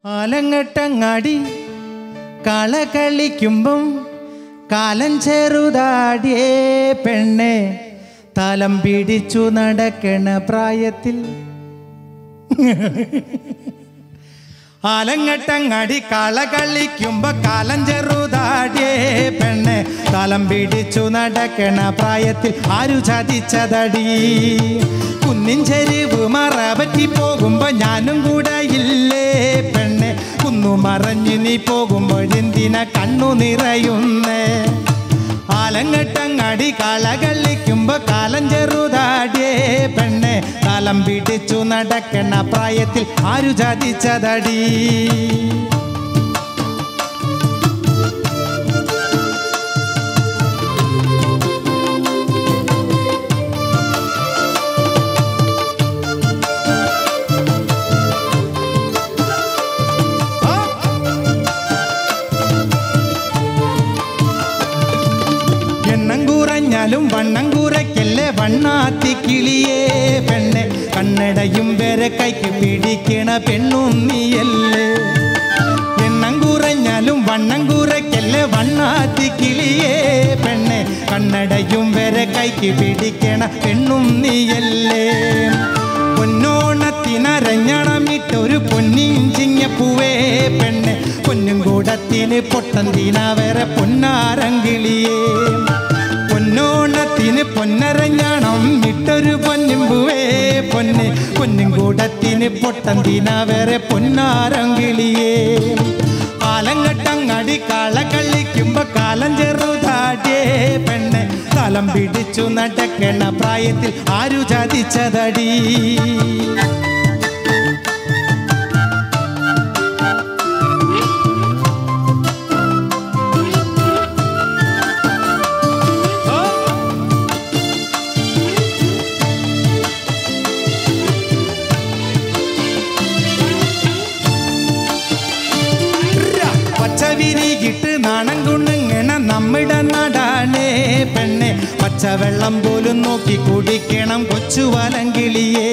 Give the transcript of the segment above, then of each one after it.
ആലങ്ങട്ടങ്ങാടി കളകളിക്കുമ്പം കാലം ചെറുതാടിയേ പെണ്ണെ തലം പിടിച്ചു നടക്കണ പ്രായത്തിൽ ആലങ്ങട്ടങ്ങാടി കളകളിക്കുമ്പോ കാലം ചെറുതാടിയേ പെണ്ണെ തലം പിടിച്ചു നടക്കണ പ്രായത്തിൽ ആരു ചതിച്ചതടി കുന്നിൻ ചെരിവ് മറപറ്റി പോകുമ്പോ ഞാനും കൂടെ ഇല്ലേ പെണ്ണെ കുന്നു മറഞ്ഞു നീ പോകുമ്പോഴെന്തിന കണ്ണു നിറയുന്നേ ആലങ്ങട്ടങ്ങാടി കളകളിക്കുമ്പോ കാലം ചെറുതാടിയേ പെണ്ണെ തലം പിടിച്ചു നടക്കണ പ്രായത്തിൽ ആരു ചതിച്ചതടി വണ്ണം കുറയ്ക്കല്ലേ വണ്ണാത്തി കിളിയേ പെണ്ണെ കണ്ണടയും വരെ കൈക്ക് പിടിക്കണ പെണ്ണും നീയല്ലേ എണ്ണം കുറഞ്ഞാലും വണ്ണം കുറയ്ക്കല്ലേ വണ്ണാത്തി കിളിയേ പെണ്ണെ കണ്ണടയും വരെ കൈക്ക് പിടിക്കണ പെണ്ണും നീയല്ലേ പൊന്നോണത്തിനരഞ്ഞണമിട്ടൊരു പൊന്നിഞ്ചിങ്ങപ്പൂവേ പെണ്ണെ പൊന്നും കൂടത്തിന് പൊട്ടന്തിന വരെ പൊന്നാരങ്കിളിയേ പൊന്നോണത്തിന് പൊന്നരഞ്ഞാണം ഇട്ടൊരു പൊന്നിമ്പുവേ പൊന്നെ പൊന്നും കൂടത്തിന് പൊട്ടന്തിന വേറെ പൊന്നാരങ്കിളിയേ ആലങ്ങട്ടങ്ങാടി കളകളിക്കുമ്പോ കാലം ചെറുതാടിയേ പെണ്ണെ തലം പിടിച്ചു നടക്കണ പ്രായത്തിൽ ആരു ചതിച്ചതടി പച്ചവിരികിട്ട് നാണം കൊണ്ടുങ്ങണ നമ്മുടെ നാടാണേ പെണ്ണെ പച്ചവെള്ളം പോലും നോക്കി കുടിക്കണം കൊച്ചുവലങ്കിളിയേ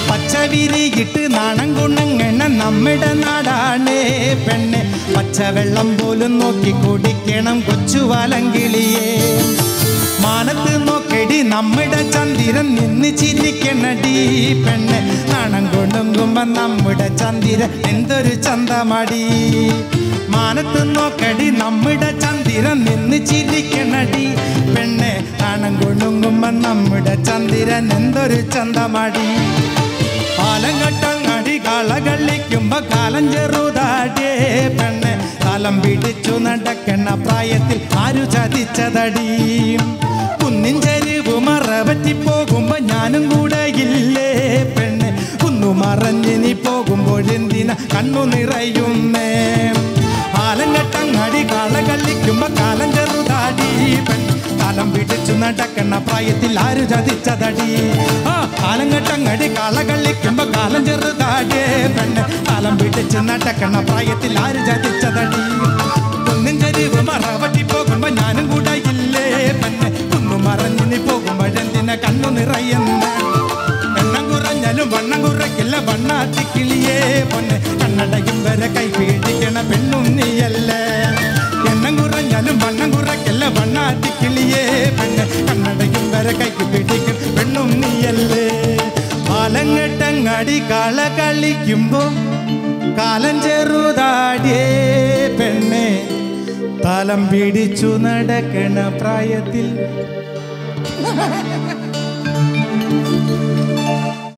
പച്ചവിരികിട്ട് നാണം കൊണ്ടുങ്ങണ നമ്മുടെ നാടാണേ പെണ്ണെ പച്ചവെള്ളം പോലും നോക്കി കുടിക്കണം കൊച്ചുവലങ്കിളിയേ മാനത്ത് നോക്കടി നമ്മുടെ ചന്ദിരൻ നിന്ന് ചിരിക്കണടി പെണ്ണെ നാണം കൊണ്ടുമ്പോ നമ്മുടെ ചന്ദിരൻ എന്തൊരു ചന്തമടി മാനത്ത് നോക്കടി നമ്മുടെ ചന്ദിരൻ നിന്ന് ചിരിക്കണടി പെണ്ണെ നാണം കൊണ്ടുമ്പോ നമ്മുടെ ചന്ദിരൻ എന്തൊരു ചന്തമടി ആലങ്ങട്ടങ്ങാടി കളകളിക്കുമ്പോ കാലം ചെറുതാടിയേ പെണ്ണെ തലം പിടിച്ചു നടക്കണ പ്രായത്തിൽ ആരു ചതിച്ചതടി കുന്നിൻ ചെരിവ് മറപറ്റി പോകുമ്പോ ഞാനും കൂടെ ഇല്ലേ പെണ്ണെ കുന്നു മറഞ്ഞ് നീ പോകുമ്പോഴെന്തിന കണ്ണു നിറയുന്നേ ആലങ്ങട്ടങ്ങാടി കളകളിക്കുമ്പോ കാലം ചെറുതാടി പെണ്ണെ തലം പിടിച്ചു നടക്കണ പ്രായത്തിൽ ആരു ചതിച്ചതടി ആലങ്ങട്ടങ്ങാടി കളകളിക്കുമ്പോ കാലം ചെറുതാടിയേ പെണ്ണെ തലം പിടിച്ചു നടക്കണ പ്രായത്തിൽ ആരു ചതിച്ചതടി കുന്നിൻ ചെരിവ് മറപറ്റി പോകുമ്പോ ഞാനും കൂടെ ഇല്ലേ പെണ്ണെ കുന്നു മറഞ്ഞു നീ പോകുമ്പോഴെന്തിന കണ്ണു നിറയുന്ന എണ്ണം കുറഞ്ഞാലും വണ്ണം കുറയ്ക്കില്ല വണ്ണാത്തി കിളിയേ പൊന്നെ കണ്ണടയും വരെ കൈ പിടിക്കണ പെണ്ണും നീയല്ലേ എണ്ണം കുറഞ്ഞാലും വണ്ണം കുറയ്ക്കില്ല വണ്ണാത്തി കിളിയേ പെണ്ണെ കണ്ണടയും വരെ കൈക്ക് പിടിക്കും പെണ്ണും നീയല്ലേ ആലങ്ങട്ടങ്ങാടി കളകളിക്കുമ്പോ കാലം ചെറുതാടിയേ പെണ്ണെ തലം പിടിച്ചു നടക്കണ പ്രായത്തിൽ